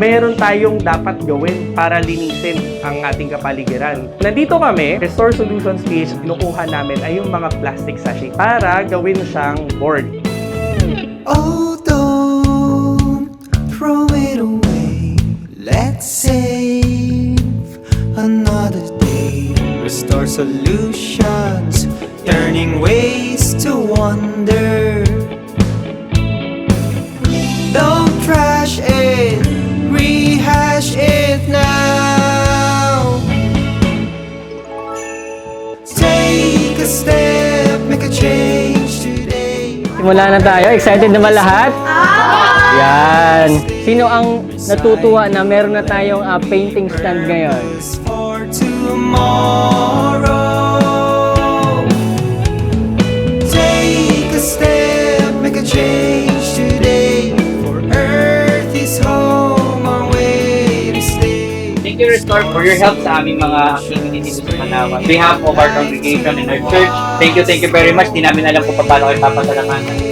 Meron tayong dapat gawin para linisin ang ating kapaligiran. Nandito kami, Restore Solutions PH, kinukuha namin ay yung mga plastic sachet para gawin siyang board. Oh, don't throw it away. Let's save another day. Restore Solutions, turning waste to wonder. Don't trash it, rehash it now. Take a step, make a change today. Simula na tayo. Excited naman lahat? Yan. Sino ang natutuwa na meron na tayong painting stand ngayon? For tomorrow, take a step, make a change today. For Earth is home, our way to stay. Thank you, Restore, for your help sa aming mga activities dito sa Palawan. On behalf of our congregation and our church, thank you very much. Di namin alam kung paano kayo papasalamatan.